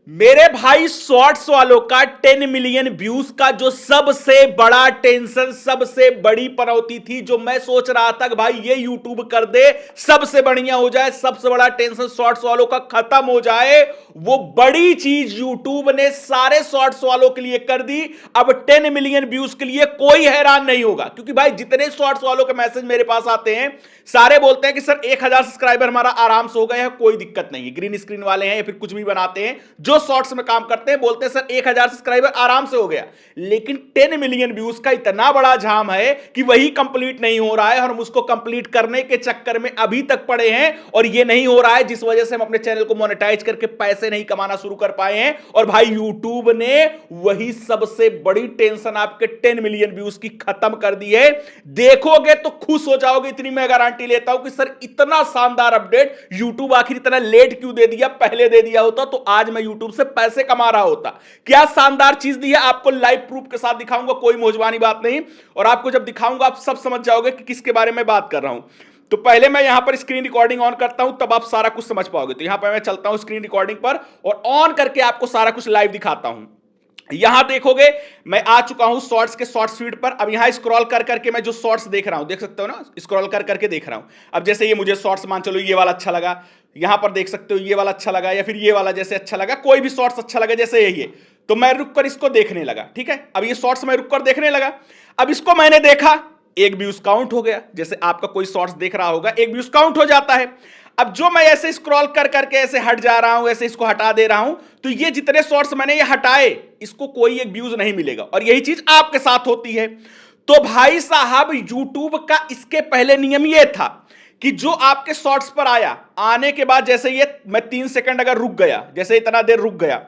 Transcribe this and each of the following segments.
मेरे भाई शॉर्ट्स वालों का 10 मिलियन व्यूज का जो सबसे बड़ा टेंशन, सबसे बड़ी पनौती थी, जो मैं सोच रहा था कि भाई ये यूट्यूब कर दे, सबसे बढ़िया हो जाए, सबसे बड़ा टेंशन शॉर्ट्स वालों का खत्म हो जाए, वो बड़ी चीज यूट्यूब ने सारे शॉर्ट्स वालों के लिए कर दी। अब 10 मिलियन व्यूज के लिए कोई हैरान नहीं होगा, क्योंकि भाई जितने शॉर्ट्स वालों के मैसेज मेरे पास आते हैं, सारे बोलते हैं कि सर 1000 सब्सक्राइबर हमारा आराम से हो गए हैं, कोई दिक्कत नहीं है। ग्रीन स्क्रीन वाले हैं या फिर कुछ भी बनाते हैं जो शॉर्ट्स में काम करते हैं, बोलते हैं सर 1000 सब्सक्राइबर आराम से हो गया। लेकिन 10 मिलियन व्यूज का इतना बड़ा जाम है कि वही कंप्लीट नहीं हो रहा है, और हम उसको कंप्लीट करने के चक्कर में अभी तक पड़े हैं, और ये नहीं हो रहा है, जिस वजह से हम अपने चैनल को मोनेटाइज करके पैसे नहीं कमाना शुरू कर पाए हैं। और भाई यूट्यूब ने वही सबसे बड़ी टेंशन आपके 10 मिलियन व्यूज की खत्म कर दी है। देखोगे तो खुश हो जाओगे, इतनी मैं गारंटी लेता हूं कि सर इतना शानदार अपडेट यूट्यूब आखिर इतना लेट क्यों दे दिया, पहले दे दिया होता तो आज मैं यूट्यूब से पैसे कमा रहा होता। क्या शानदार चीज दी है, आपको लाइव प्रूफ के साथ दिखाऊंगा, कोई मौजवानी बात नहीं। और आपको जब दिखाऊंगा आप सब समझ जाओगे कि किसके बारे में बात कर रहा हूं। तो पहले मैं यहां पर स्क्रीन रिकॉर्डिंग ऑन करता हूं, तब आप सारा कुछ समझ पाओगे। तो यहां पर मैं चलता हूं स्क्रीन रिकॉर्डिंग पर और ऑन करके आपको सारा कुछ लाइव दिखाता हूं। यहां देखोगे मैं आ चुका हूं शॉर्ट्स के शॉर्ट्स फीड पर। अब यहां स्क्रॉल कर करके मैं जो शॉर्ट्स देख रहा हूं, देख सकते हो ना, स्क्रॉल कर करके देख रहा हूं। अब जैसे ये मुझे शॉर्ट्स मान चलो ये वाला अच्छा लगा, यहां पर देख सकते हो ये वाला अच्छा लगा, या फिर ये वाला जैसे अच्छा लगा, कोई भी शॉर्ट्स अच्छा लगा जैसे यही है, तो मैं रुक कर इसको देखने लगा। ठीक है, अब ये शॉर्ट्स मैं रुक कर देखने लगा। अब इसको मैंने देखा, एक व्यूज काउंट हो गया। जैसे आपका कोई शॉर्ट्स देख रहा होगा, एक व्यूज काउंट हो जाता है। अब जो मैं ऐसे स्क्रॉल कर करके ऐसे हट जा रहा हूं, ऐसे इसको हटा दे रहा हूं, तो ये जितने शॉर्ट्स मैंने ये हटाए, इसको कोई एक व्यूज नहीं मिलेगा। और यही चीज आपके साथ होती है। तो भाई साहब यूट्यूब का इसके पहले नियम ये था कि जो आपके शॉर्ट्स पर आया, आने के बाद जैसे ये मैं 3 सेकंड अगर रुक गया, जैसे इतना देर रुक गया,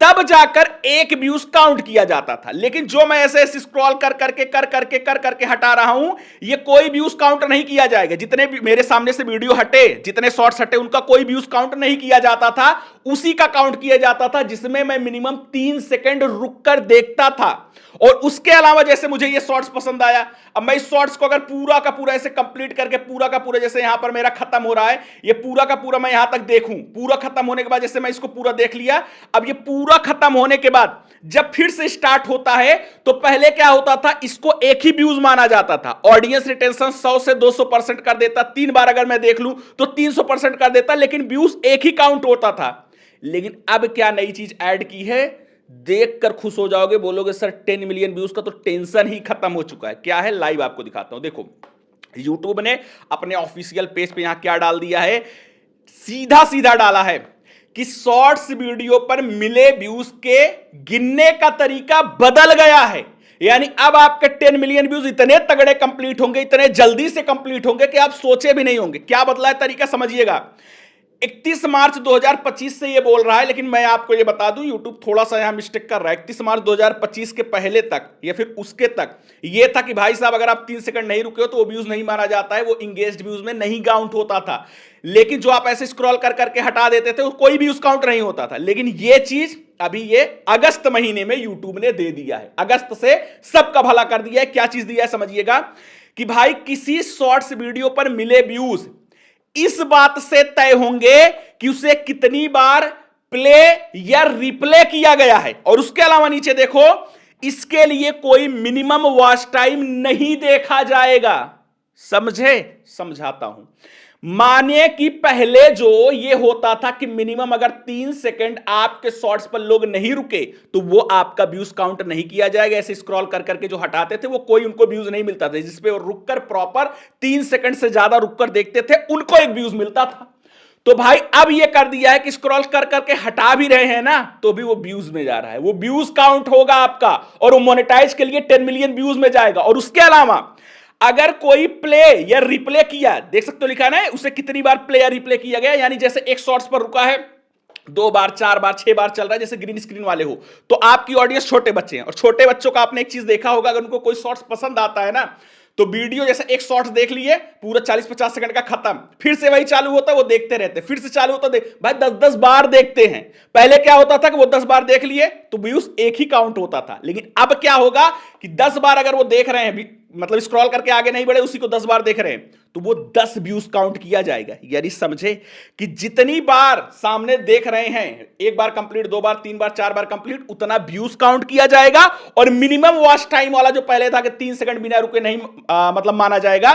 तब जाकर एक व्यूज काउंट किया जाता था। लेकिन जो मैं ऐसे स्क्रॉल कर करके हटा रहा हूं, ये कोई व्यूज काउंट नहीं किया जाएगा। जितने भी मेरे सामने से वीडियो हटे, जितने शॉर्ट्स हटे, उनका कोई व्यूज काउंट नहीं किया जाता था, उसी का काउंट किया जाता था जिसमें मैं मिनिमम 3 सेकंड रुक कर देखता था। और उसके अलावा जैसे मुझे ये शॉर्ट्स पसंद आया, अब मैं इस शॉर्ट्स को अगर पूरा का पूरा ऐसे कंप्लीट करके, पूरा का पूरा जैसे यहां पर मेरा खत्म हो रहा है, ये पूरा का पूरा मैं यहां तक देखूं, पूरा खत्म होने के बाद जैसे मैं इसको पूरा देख लिया, अब ये पूरा खत्म होने के बाद जब फिर से स्टार्ट होता है, तो पहले क्या होता था, इसको एक ही व्यूज माना जाता था। ऑडियंस रिटेंशन 100 से 200% कर देता, 3 बार अगर मैं देख लूं तो 300% कर देता, लेकिन व्यूज एक ही काउंट होता था। लेकिन अब क्या नई चीज ऐड की है, देखकर खुश हो जाओगे, बोलोगे सर 10 मिलियन व्यूज का तो टेंशन ही खत्म हो चुका है। क्या है, लाइव आपको दिखाता हूं। देखो यूट्यूब ने अपने ऑफिशियल पेज पे यहां क्या डाल दिया है, सीधा सीधा डाला है कि शॉर्ट्स वीडियो पर मिले व्यूज के गिनने का तरीका बदल गया है। यानी अब आपके 10 मिलियन व्यूज इतने तगड़े कंप्लीट होंगे, इतने जल्दी से कंप्लीट होंगे कि आप सोचे भी नहीं होंगे। क्या बदला है तरीका, समझिएगा। 31 मार्च 2025 से ये बोल रहा है, लेकिन मैं आपको ये बता दूं यूट्यूब थोड़ा सा यहां मिस्टेक कर रहा है। 31 मार्च 2025 के पहले तक या फिर उसके तक ये था कि भाई साहब अगर आप 3 सेकंड नहीं रुके हो तो वो व्यूज नहीं माना जाता है, वो इंगेज्ड व्यूज में नहीं काउंट होता था। लेकिन जो आप ऐसे स्क्रॉल कर करके हटा देते थे, कोई भी उस काउंट नहीं होता था। लेकिन ये चीज अभी ये अगस्त महीने में यूट्यूब ने दे दिया है, अगस्त से सबका भला कर दिया है। क्या चीज दिया है समझिएगा, कि भाई किसी शॉर्ट्स वीडियो पर मिले व्यूज इस बात से तय होंगे कि उसे कितनी बार प्ले या रिप्ले किया गया है। और उसके अलावा नीचे देखो, इसके लिए कोई मिनिमम वॉच टाइम नहीं देखा जाएगा। समझे, समझाता हूं। मानिए कि पहले जो ये होता था कि मिनिमम अगर 3 सेकंड आपके शॉर्ट्स पर लोग नहीं रुके तो वो आपका व्यूज काउंट नहीं किया जाएगा। ऐसे स्क्रॉल कर करके जो हटाते थे वो कोई उनको व्यूज नहीं मिलता था। जिसपे वो रुककर प्रॉपर 3 सेकंड से ज्यादा रुककर देखते थे, उनको एक व्यूज मिलता था। तो भाई अब ये कर दिया है कि स्क्रॉल कर करके हटा भी रहे हैं ना, तो भी वो व्यूज में जा रहा है, वो व्यूज काउंट होगा आपका, और वो मोनेटाइज के लिए 10 मिलियन व्यूज में जाएगा। और उसके अलावा अगर कोई प्ले या रिप्ले किया, देख सकते हो लिखा है ना, उसे कितनी बार प्ले या रिप्ले किया गया, यानी जैसे एक शॉर्ट्स पर रुका है 2 बार, 4 बार, 6 बार चल रहा है, जैसे ग्रीन स्क्रीन वाले हो, तो आपकी ऑडियंस छोटे बच्चे हैं, और छोटे बच्चों का आपने एक चीज देखा होगा, अगर उनको कोई शॉर्ट्स पसंद आता है ना, तो वीडियो जैसे एक शॉर्ट्स देख लिए पूरा 40-50 सेकंड का खत्म, फिर से वही चालू होता है, वो देखते रहते, फिर से चालू होता है, भाई 10-10 बार देखते हैं। पहले क्या होता था कि वो 10 बार देख लिए तो व्यूज एक ही काउंट होता था। लेकिन अब क्या होगा कि 10 बार अगर वो देख रहे हैं, मतलब स्क्रॉल करके आगे नहीं बढ़े, उसी को 10 बार देख रहे हैं, तो वो 10 व्यूज काउंट किया जाएगा। यानी समझे कि जितनी बार सामने देख रहे हैं, एक बार कंप्लीट, 2 बार, 3 बार, 4 बार कंप्लीट, उतना व्यूज काउंट किया जाएगा। और मिनिमम वॉच टाइम वाला जो पहले था कि 3 सेकंड बिना रुके नहीं मतलब माना जाएगा,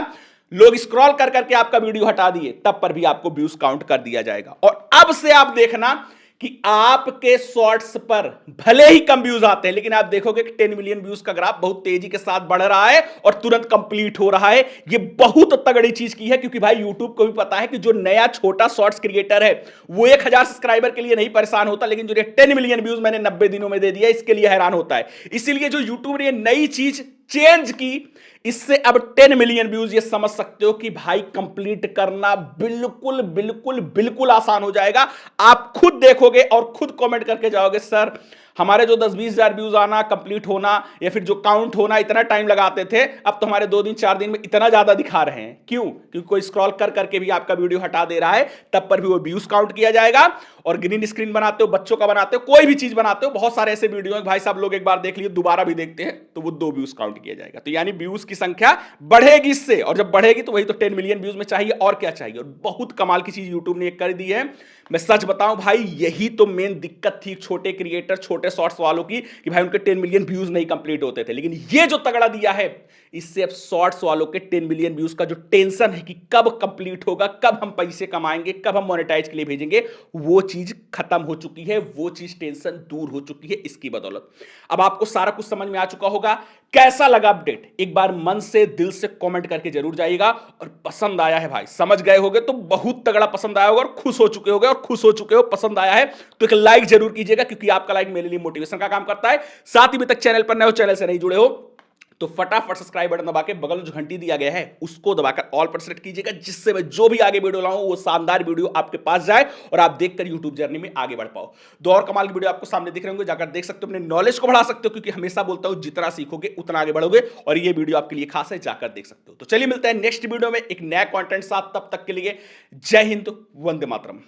लोग स्क्रॉल कर करके आपका वीडियो हटा दिए तब पर भी आपको व्यूज काउंट कर दिया जाएगा। और अब से आप देखना कि आपके शॉर्ट्स पर भले ही कम व्यूज आते हैं, लेकिन आप देखोगे कि 10 मिलियन व्यूज का ग्राफ बहुत तेजी के साथ बढ़ रहा है और तुरंत कंप्लीट हो रहा है। ये बहुत तगड़ी चीज की है, क्योंकि भाई यूट्यूब को भी पता है कि जो नया छोटा शॉर्ट्स क्रिएटर है वो 1000 सब्सक्राइबर के लिए नहीं परेशान होता, लेकिन जो 10 मिलियन व्यूज मैंने 90 दिनों में दे दिया इसके लिए हैरान होता है। इसीलिए जो यूट्यूब ने नई चीज चेंज की, इससे अब 10 मिलियन व्यूज, ये समझ सकते हो कि भाई कंप्लीट करना बिल्कुल बिल्कुल बिल्कुल आसान हो जाएगा। आप खुद देखोगे और खुद कमेंट करके जाओगे, सर हमारे जो 10-20 हजार व्यूज आना, कंप्लीट होना या फिर जो काउंट होना इतना टाइम लगाते थे, अब तो हमारे 2 दिन 4 दिन में इतना ज्यादा दिखा रहे हैं। क्यों? क्योंकि कोई स्क्रॉल कर करके भी आपका वीडियो हटा दे रहा है, तब पर भी वो व्यूज काउंट किया जाएगा। और ग्रीन स्क्रीन बनाते हो, बच्चों का बनाते हो, कोई भी चीज बनाते हो, बहुत सारे ऐसे वीडियो भाई साहब लोग एक बार देख लिए दोबारा भी देखते हैं, तो वो 2 व्यूज काउंट किया जाएगा। तो यानी व्यूज की संख्या बढ़ेगी इससे, और जब बढ़ेगी तो वही तो 10 मिलियन व्यूज में चाहिए, और क्या चाहिए। और बहुत कमाल की चीज यूट्यूब ने कर दी है। मैं सच बताऊं भाई, यही तो मेन दिक्कत थी छोटे क्रिएटर, छोटे शॉर्ट्स वालों की, कि भाई उनके 10 मिलियन व्यूज नहीं कंप्लीट होते थे। लेकिन ये जो तगड़ा दिया है, इससे अब शॉर्ट्स वालों के 10 मिलियन व्यूज का जो टेंशन है कि कब कंप्लीट होगा, कब हम पैसे कमाएंगे, कब हम मोनेटाइज के लिए भेजेंगे, वो चीज खत्म हो चुकी है, वो चीज टेंशन दूर हो चुकी है इसकी बदौलत। अब आपको सारा कुछ समझ में आ चुका होगा। कैसा लगा अपडेट, एक बार मन से दिल से कमेंट करके जरूर जाइएगा। और पसंद आया है भाई, समझ गए होगे तो बहुत तगड़ा पसंद आया होगा, और खुश हो चुके होगे, और खुश हो चुके हो पसंद आया है तो एक लाइक जरूर कीजिएगा, क्योंकि आपका लाइक मेरे लिए मोटिवेशन का काम करता है। साथ ही अभी तक चैनल पर नए हो, चैनल से नहीं जुड़े हो, तो फटाफट सब्सक्राइब बटन दबा के बगल में जो घंटी दिया गया है उसको दबाकर ऑल पर सेलेक्ट कीजिएगा, जिससे मैं जो भी आगे वीडियो लाऊं वो शानदार वीडियो आपके पास जाए और आप देखकर यूट्यूब जर्नी में आगे बढ़ पाओ। दो और कमाल की वीडियो आपको सामने दिख रहे होंगे, जाकर देख सकते हो, अपने नॉलेज को बढ़ा सकते हो, क्योंकि हमेशा बोलता हूं जितना सीखोगे उतना आगे बढ़ोगे, और ये वीडियो आपके लिए खास है, जाकर देख सकते हो। तो चलिए मिलते हैं नेक्स्ट वीडियो में एक नया कंटेंट साथ, तब तक के लिए जय हिंद, वंदे मातरम।